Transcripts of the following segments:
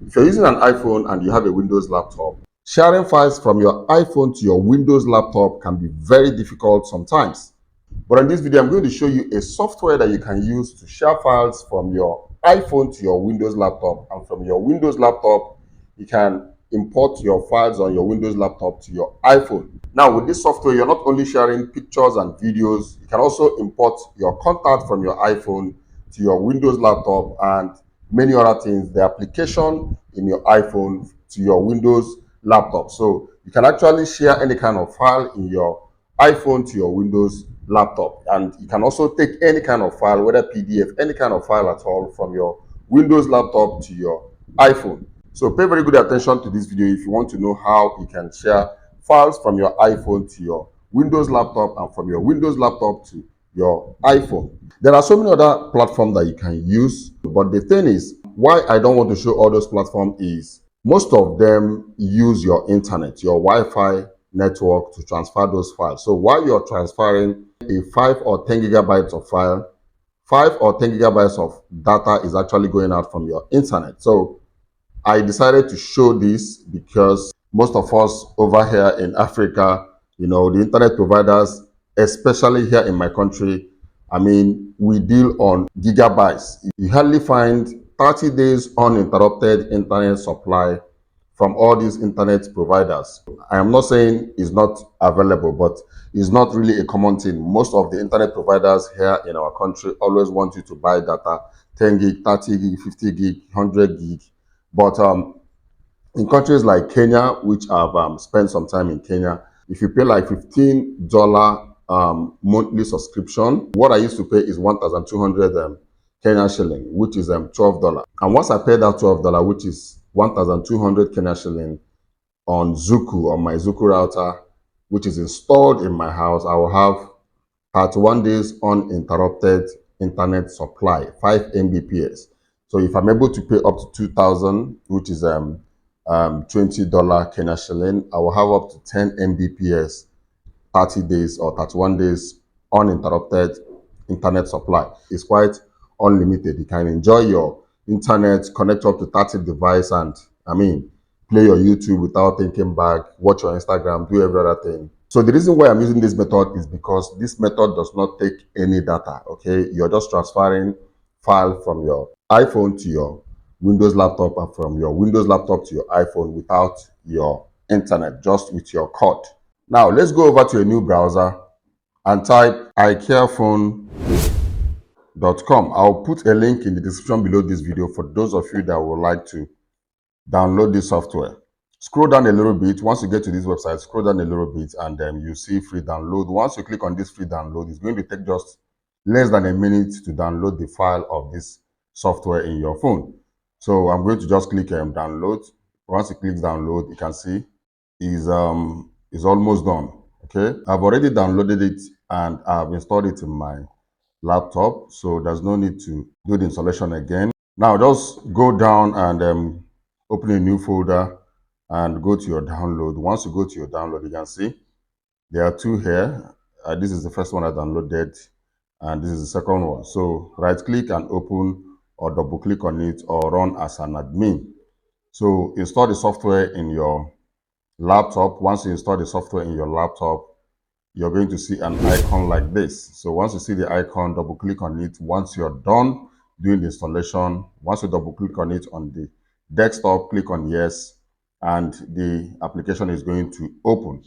If you're using an iPhone and you have a Windows laptop, sharing files from your iPhone to your Windows laptop can be very difficult sometimes. But in this video, I'm going to show you a software that you can use to share files from your iPhone to your Windows laptop, and from your Windows laptop, you can import your files on your Windows laptop to your iPhone. Now, with this software, you're not only sharing pictures and videos, you can also import your contact from your iPhone to your Windows laptop and many other things, the application in your iPhone to your Windows laptop. So you can actually share any kind of file in your iPhone to your Windows laptop, and you can also take any kind of file, whether PDF, any kind of file at all, from your Windows laptop to your iPhone. So pay very good attention to this video if you want to know how you can share files from your iPhone to your Windows laptop and from your Windows laptop to your iPhone. There are so many other platforms that you can use, but the thing is, why I don't want to show all those platforms is most of them use your internet, your Wi-Fi network to transfer those files. So while you're transferring a 5 or 10 gigabytes of file, 5 or 10 gigabytes of data is actually going out from your internet. So I decided to show this because most of us over here in Africa, the internet providers, especially here in my country, we deal on gigabytes. You hardly find 30 days uninterrupted internet supply from all these internet providers. I am not saying it's not available, but it's not really a common thing. Most of the internet providers here in our country always want you to buy data, 10 gig, 30 gig, 50 gig, 100 gig. But in countries like Kenya, which I've spent some time in Kenya, if you pay like $15 monthly subscription, what I used to pay is 1,200 Kenya shilling, which is $12. And once I pay that $12, which is 1,200 Kenya shilling on Zuku, on my Zuku router, which is installed in my house, I will have 31 days uninterrupted internet supply, 5 Mbps. So if I'm able to pay up to 2,000, which is $20 Kenya shilling, I will have up to 10 Mbps, 30 days or 31 days uninterrupted internet supply. It's quite unlimited. You can enjoy your internet, connect up to 30 devices, and play your YouTube without thinking back, watch your Instagram, do every other thing. So the reason why I'm using this method is because this method does not take any data, okay? You're just transferring file from your iPhone to your Windows laptop and from your Windows laptop to your iPhone without your internet, just with your code. Now, let's go over to a new browser and type icarephone.com. I'll put a link in the description below this video for those of you that would like to download this software. Scroll down a little bit. Once you get to this website, scroll down a little bit and then you see free download. Once you click on this free download, it's going to take just less than a minute to download the file of this software in your phone. So I'm going to just click download. Once you click download, you can see is almost done. Okay, I've already downloaded it and I've installed it in my laptop, so there's no need to do the installation again. Now just go down and open a new folder and go to your download. Once you go to your download, you can see there are two here. This is the first one I downloaded and this is the second one. So right click and open, or double click on it, or run as an admin. So install the software in your laptop. Once you install the software in your laptop, you're going to see an icon like this. So once you see the icon, double click on it. Once you're done doing the installation, once you double click on it on the desktop, click on yes, and the application is going to open.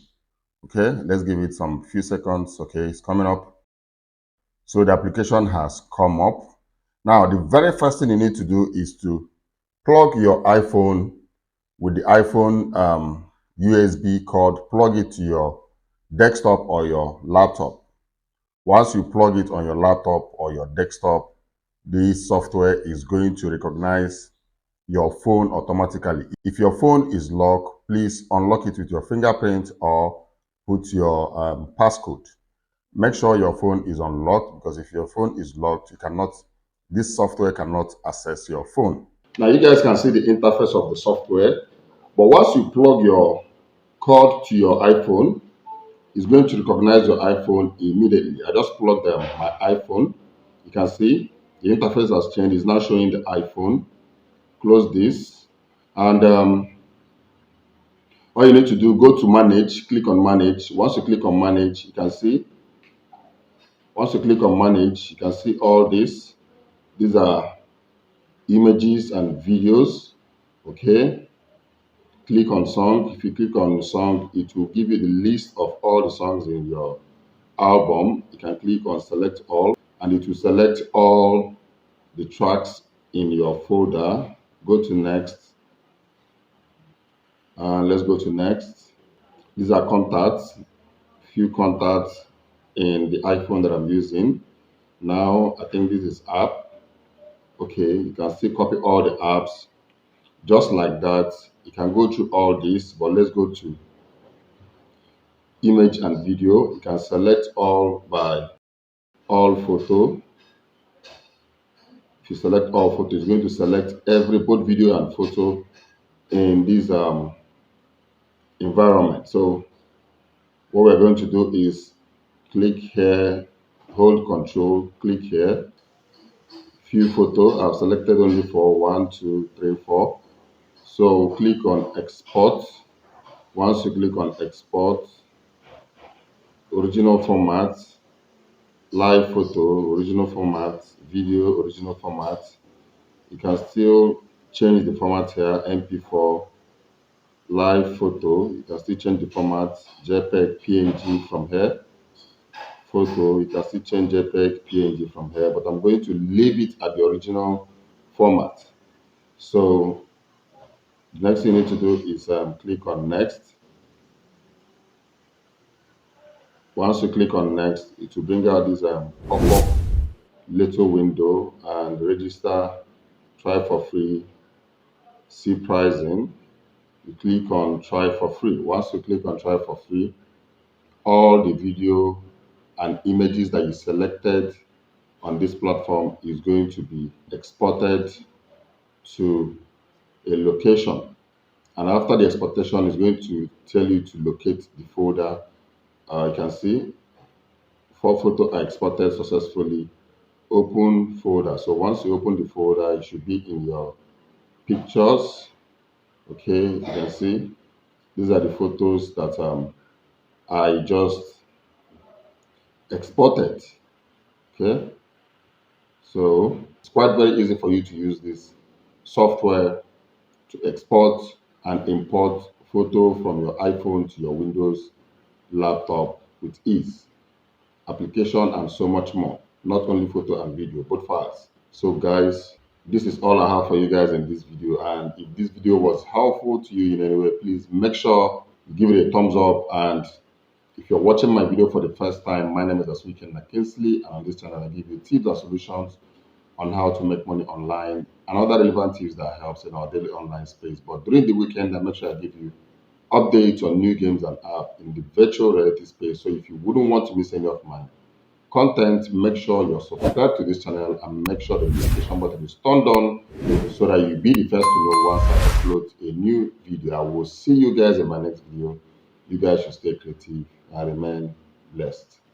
Okay, let's give it some few seconds. Okay, it's coming up. So the application has come up. Now the very first thing you need to do is to plug your iPhone with the iPhone USB cord. Plug it to your desktop or your laptop. Once you plug it on your laptop or your desktop, this software is going to recognize your phone automatically. If your phone is locked, please unlock it with your fingerprint or put your passcode. Make sure your phone is unlocked, because if your phone is locked, this software cannot access your phone. Now you guys can see the interface of the software, but once you plug your cord to your iPhone, it's going to recognize your iPhone immediately. I just plugged my iPhone. You can see the interface has changed. It's now showing the iPhone. Close this. And all you need to do, go to manage, click on manage. Once you click on manage, you can see, once you click on manage, you can see all this. These are images and videos. Okay, click on song. If you click on song, it will give you the list of all the songs in your album. You can click on select all, and it will select all the tracks in your folder. Go to next, and let's go to next. These are contacts, few contacts in the iPhone that I'm using. Now I think this is app. Okay, you can still copy all the apps just like that. You can go through all this, but let's go to image and video. You can select all by all photo. If you select all photo, it's going to select every both video and photo in this environment. So what we're going to do is click here, hold control, click here. Few photo, I've selected only for 1, 2, 3, 4. So click on export. Once you click on export, original format, live photo, original format, video, original format. You can still change the format here, MP4, live photo. You can still change the format, JPEG, PNG from here. Photo, you can still change JPEG, PNG from here, but I'm going to leave it at the original format. So the next thing you need to do is click on next. Once you click on next, it will bring out this pop-up little window and register, try for free, see pricing. You click on try for free. Once you click on try for free, all the video and images that you selected on this platform is going to be exported to a location. And after the exportation, it's going to tell you to locate the folder. You can see 4 photos are exported successfully. Open folder. So once you open the folder, it should be in your pictures. Okay, you can see these are the photos that I just exported. Okay, so it's quite very easy for you to use this software to export and import photo from your iPhone to your Windows laptop with ease, application and so much more. Not only photo and video, both files. So guys, this is all I have for you guys in this video, and if this video was helpful to you in any way, please make sure you give it a thumbs up. And if you're watching my video for the first time, my name is Aswiken Kinsley, and on this channel I give you tips and solutions on how to make money online and other relevant tips that helps in our daily online space. But during the weekend, I make sure I give you updates on new games and apps in the virtual reality space. So if you wouldn't want to miss any of my content, make sure you're subscribed to this channel and make sure the notification button is turned on so that you'll be the first to know once I upload a new video. I will see you guys in my next video. You guys should stay creative and remain blessed.